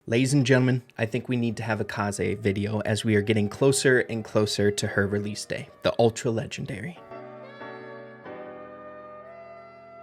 Ladies and gentlemen, I think we need to have a Kaze video as we are getting closer and closer to her release day, the ultra legendary.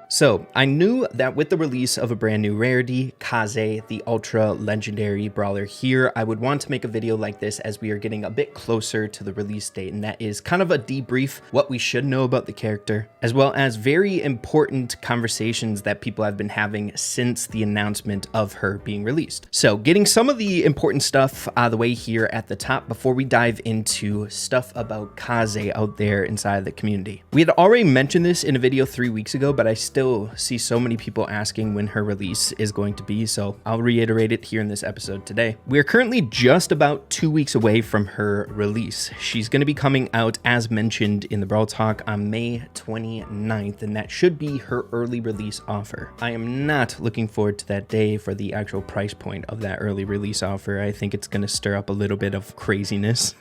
So I knew that with the release of a brand new rarity, Kaze, the ultra legendary brawler here, I would want to make a video like this as we are getting a bit closer to the release date, and that is kind of a debrief, what we should know about the character, as well as very important conversations that people have been having since the announcement of her being released. So getting some of the important stuff out of the way here at the top before we dive into stuff about Kaze out there inside of the community. We had already mentioned this in a video 3 weeks ago, but I still see so many people asking when her release is going to be, so I'll reiterate it here in this episode today. We are currently just about 2 weeks away from her release. She's going to be coming out, as mentioned in the Brawl Talk, on May 29th, and that should be her early release offer. I am not looking forward to that day for the actual price point of that early release offer. I think it's going to stir up a little bit of craziness.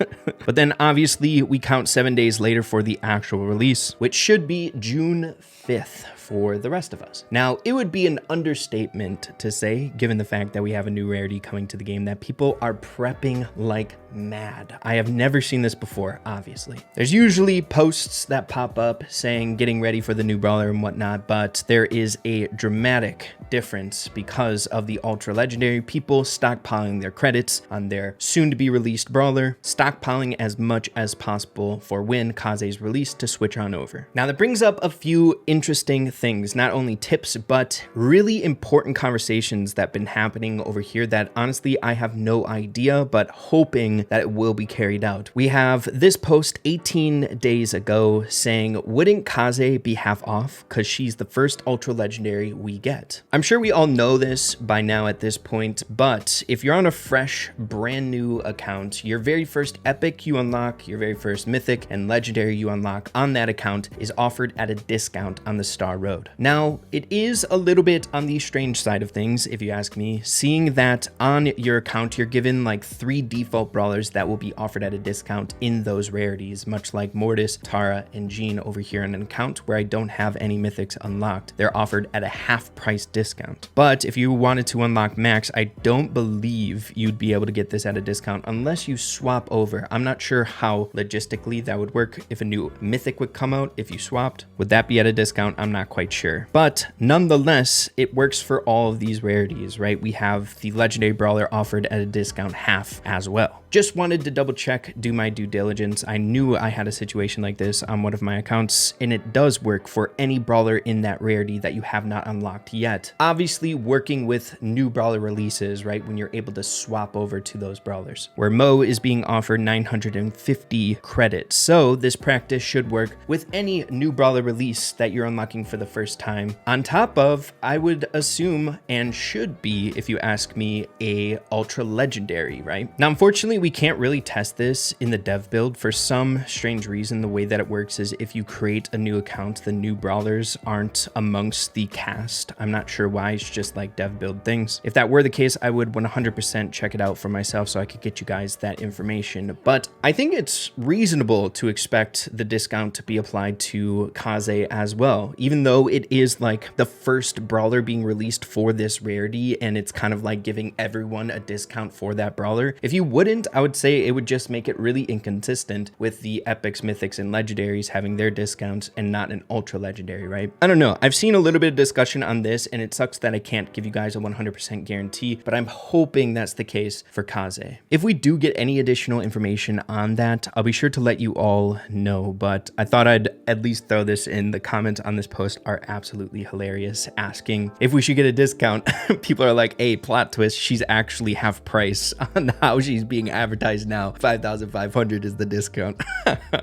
But then obviously we count 7 days later for the actual release, which should be June 5th for the rest of us. Now, it would be an understatement to say, given the fact that we have a new rarity coming to the game, that people are prepping like mad. I have never seen this before, obviously. There's usually posts that pop up saying getting ready for the new brawler and whatnot, but there is a dramatic difference because of the ultra legendary people stockpiling their credits on their soon to be released brawler, stockpiling as much as possible for when Kaze is released to switch on over. Now that brings up a few interesting things, not only tips, but really important conversations that have been happening over here that honestly I have no idea, but hoping that it will be carried out. We have this post 18 days ago saying, wouldn't Kaze be half off because she's the first ultra legendary we get? I'm sure we all know this by now at this point, but if you're on a fresh, brand new account, your very first epic you unlock, your very first mythic and legendary you unlock on that account is offered at a discount on the Star Road. Now, it is a little bit on the strange side of things, if you ask me, seeing that on your account, you're given like 3 default brawlers that will be offered at a discount in those rarities, much like Mortis, Tara, and Jean over here on an account where I don't have any mythics unlocked. They're offered at a half price discount. But if you wanted to unlock Max, I don't believe you'd be able to get this at a discount unless you swap over. I'm not sure how logistically that would work. If a new mythic would come out, if you swapped, would that be at a discount? I'm not quite sure. But nonetheless, it works for all of these rarities, right? We have the legendary brawler offered at a discount half as well. Just wanted to double check, do my due diligence. I knew I had a situation like this on one of my accounts, and it does work for any brawler in that rarity that you have not unlocked yet. Obviously, working with new brawler releases, right, when you're able to swap over to those brawlers, where Mo is being offered 950 credits. So this practice should work with any new brawler release that you're unlocking for the first time. On top of, I would assume, and should be, if you ask me, a ultra legendary, right? Now, unfortunately, we can't really test this in the dev build. For some strange reason, the way that it works is if you create a new account, the new brawlers aren't amongst the cast. I'm not sure why, it's just like dev build things. If that were the case, I would 100% check it out for myself so I could get you guys that information. But I think it's reasonable to expect the discount to be applied to Kaze as well, even though it is like the first brawler being released for this rarity, and it's kind of like giving everyone a discount for that brawler. If you wouldn't, I would say it would just make it really inconsistent with the epics, mythics, and legendaries having their discounts and not an ultra legendary, right? I don't know. I've seen a little bit of discussion on this, and it sucks that I can't give you guys a 100% guarantee, but I'm hoping that's the case for Kaze. If we do get any additional information on that, I'll be sure to let you all know, but I thought I'd at least throw this in. The comments on this post are absolutely hilarious, asking if we should get a discount. People are like, hey, plot twist, she's actually half price on how she's being advertised now. 5,500 is the discount.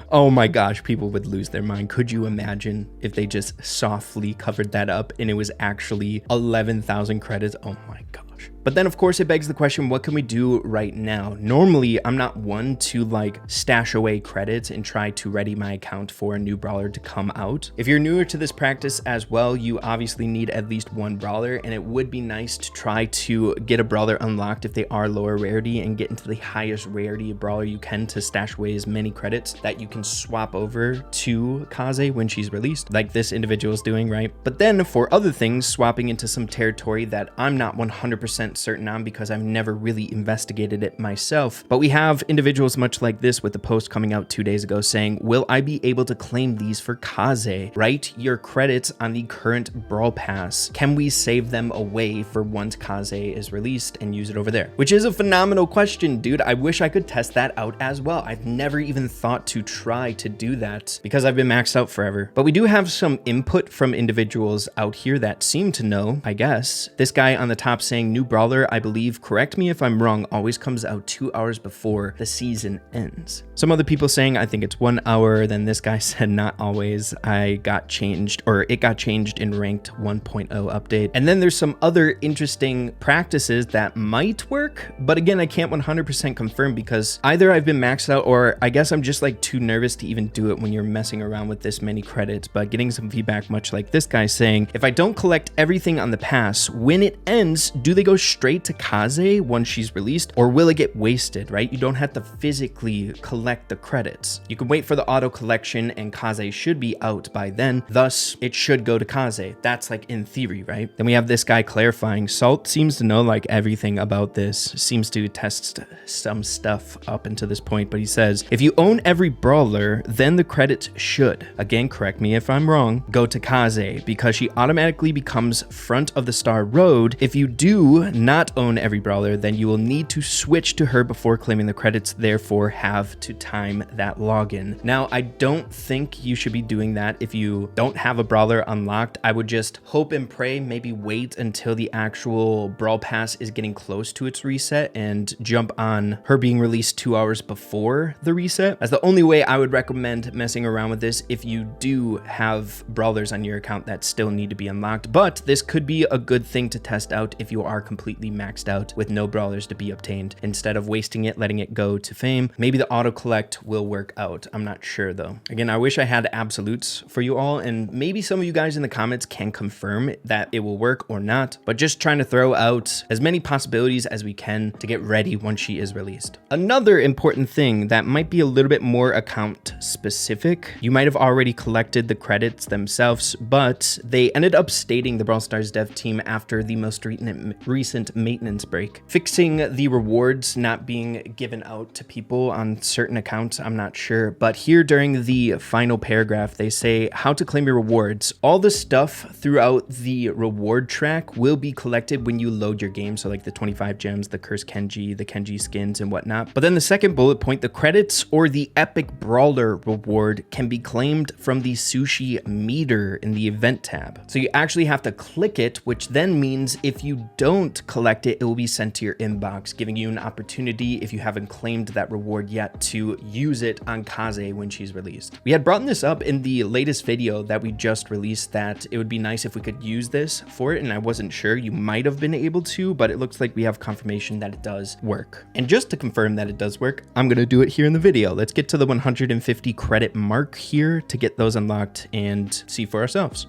Oh my gosh, people would lose their mind. Could you imagine if they just softly covered that up and it was actually 11,000 credits? Oh my gosh. But then of course it begs the question, what can we do right now? Normally, I'm not one to like stash away credits and try to ready my account for a new brawler to come out. If you're newer to this practice as well, you obviously need at least one brawler, and it would be nice to try to get a brawler unlocked if they are lower rarity and get into the highest rarity brawler you can to stash away as many credits that you can swap over to Kaze when she's released, like this individual is doing, right? But then for other things, swapping into some territory that I'm not 100% 100% certain on because I've never really investigated it myself. But we have individuals much like this with the post coming out 2 days ago saying, will I be able to claim these for Kaze? Write your credits on the current Brawl Pass. Can we save them away for once Kaze is released and use it over there? Which is a phenomenal question, dude. I wish I could test that out as well. I've never even thought to try to do that because I've been maxed out forever. But we do have some input from individuals out here that seem to know, I guess. This guy on the top saying, new brawler, I believe, correct me if I'm wrong, always comes out 2 hours before the season ends. Some other people saying, I think it's 1 hour. Then this guy said, not always. It got changed in ranked 1.0 update. And then there's some other interesting practices that might work, but again, I can't 100% confirm because either I've been maxed out or I guess I'm just like too nervous to even do it when you're messing around with this many credits. But getting some feedback much like this guy saying, if I don't collect everything on the pass, when it ends, do they go straight to Kaze once she's released, or will it get wasted, right? You don't have to physically collect the credits. You can wait for the auto collection and Kaze should be out by then, thus it should go to Kaze. That's like in theory, right? Then we have this guy clarifying, Salt seems to know like everything about this, seems to test some stuff up until this point, but he says, if you own every brawler, then the credits should, again, correct me if I'm wrong, go to Kaze because she automatically becomes front of the star road. If you do not own every brawler, then you will need to switch to her before claiming the credits, therefore have to time that login. Now, I don't think you should be doing that if you don't have a brawler unlocked. I would just hope and pray, maybe wait until the actual Brawl Pass is getting close to its reset and jump on her being released 2 hours before the reset. That's the only way I would recommend messing around with this if you do have brawlers on your account that still need to be unlocked. But this could be a good thing to test out if you are completely maxed out with no brawlers to be obtained. Instead of wasting it, letting it go to fame, maybe the auto collect will work out. I'm not sure though. Again, I wish I had absolutes for you all, and maybe some of you guys in the comments can confirm that it will work or not, but just trying to throw out as many possibilities as we can to get ready once she is released. Another important thing that might be a little bit more account specific, you might have already collected the credits themselves, but they ended up stating the Brawl Stars dev team after the most recent maintenance break, fixing the rewards not being given out to people on certain accounts. I'm not sure, but here during the final paragraph, they say how to claim your rewards. All the stuff throughout the reward track will be collected when you load your game. So like the 25 gems, the cursed Kenji, the Kenji skins and whatnot. But then the second bullet point, the credits or the epic brawler reward can be claimed from the sushi meter in the event tab. So you actually have to click it, which then means if you don't collect it, it will be sent to your inbox, giving you an opportunity, if you haven't claimed that reward yet, to use it on Kaze when she's released. We had brought this up in the latest video that we just released, that it would be nice if we could use this for it, and I wasn't sure. You might have been able to, but it looks like we have confirmation that it does work. And just to confirm that it does work, I'm gonna do it here in the video. Let's get to the 150 credit mark here to get those unlocked and see for ourselves.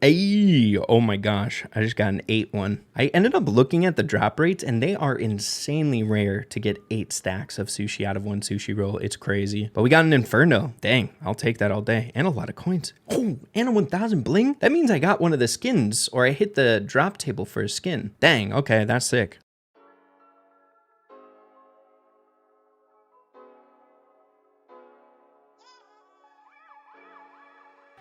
Hey, oh my gosh, I just got an 8-1. I ended up looking at the drop rates and they are insanely rare to get 8 stacks of sushi out of one sushi roll. It's crazy. But we got an Inferno. Dang, I'll take that all day. And a lot of coins. Oh, and a 1000 bling? That means I got one of the skins, or I hit the drop table for a skin. Dang, okay, that's sick.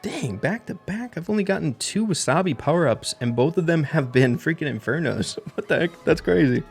Dang, back to back, I've only gotten 2 wasabi power-ups and both of them have been freaking Infernos. What the heck? That's crazy.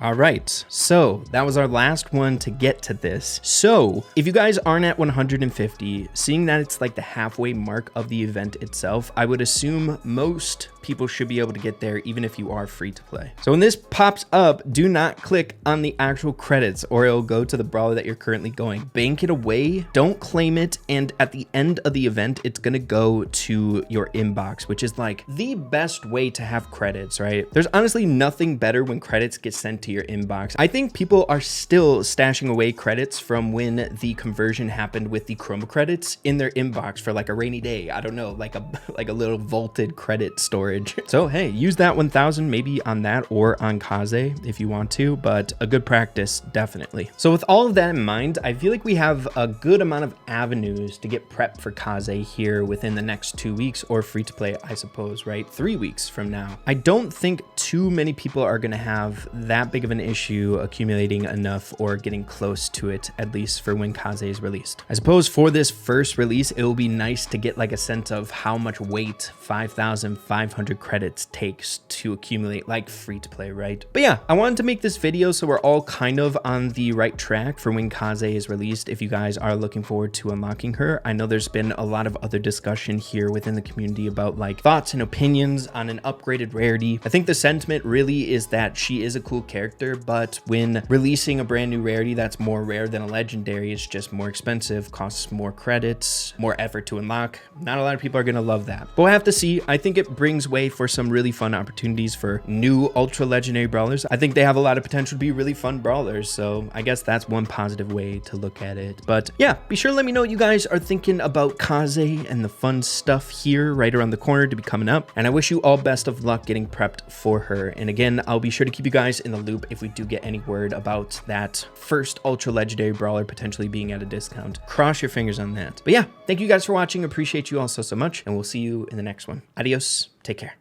All right, so that was our last one to get to this. So if you guys aren't at 150, seeing that it's like the halfway mark of the event itself, I would assume most people should be able to get there even if you are free to play. So when this pops up, do not click on the actual credits or it'll go to the brawler that you're currently going. Bank it away, don't claim it, and at the end of the event, it's gonna go to your inbox, which is like the best way to have credits, right? There's honestly nothing better when credits get sent to your inbox. I think people are still stashing away credits from when the conversion happened with the chroma credits in their inbox for like a rainy day. I don't know, like a little vaulted credit storage. So hey, use that 1000 maybe on that or on Kaze if you want to, but a good practice definitely. So with all of that in mind, I feel like we have a good amount of avenues to get prepped for Kaze here within the next 2 weeks, or free to play, I suppose, right? 3 weeks from now. I don't think too many people are going to have that big of an issue accumulating enough or getting close to it, at least for when Kaze is released. I suppose for this first release, it will be nice to get like a sense of how much weight 5,500 credits takes to accumulate like free to play, right? But yeah, I wanted to make this video so we're all kind of on the right track for when Kaze is released. If you guys are looking forward to unlocking her, I know there's been a lot of other discussion here within the community about like thoughts and opinions on an upgraded Rarity. I think the sentiment really is that she is a cool character, but when releasing a brand new Rarity that's more rare than a legendary, it's just more expensive, costs more credits, more effort to unlock. Not a lot of people are going to love that, but we'll have to see. I think it brings way for some really fun opportunities for new ultra legendary brawlers. I think they have a lot of potential to be really fun brawlers, so I guess that's one positive way to look at it. But yeah, be sure to let me know what you guys are thinking about Kaze and the fun stuff here right around the corner to be coming up, and I wish you all best of luck getting prepped for her. And again, I'll be sure to keep you guys in the loop if we do get any word about that first ultra legendary brawler potentially being at a discount. Cross your fingers on that. But yeah, thank you guys for watching. Appreciate you all so much, and we'll see you in the next one. Adios. Take care.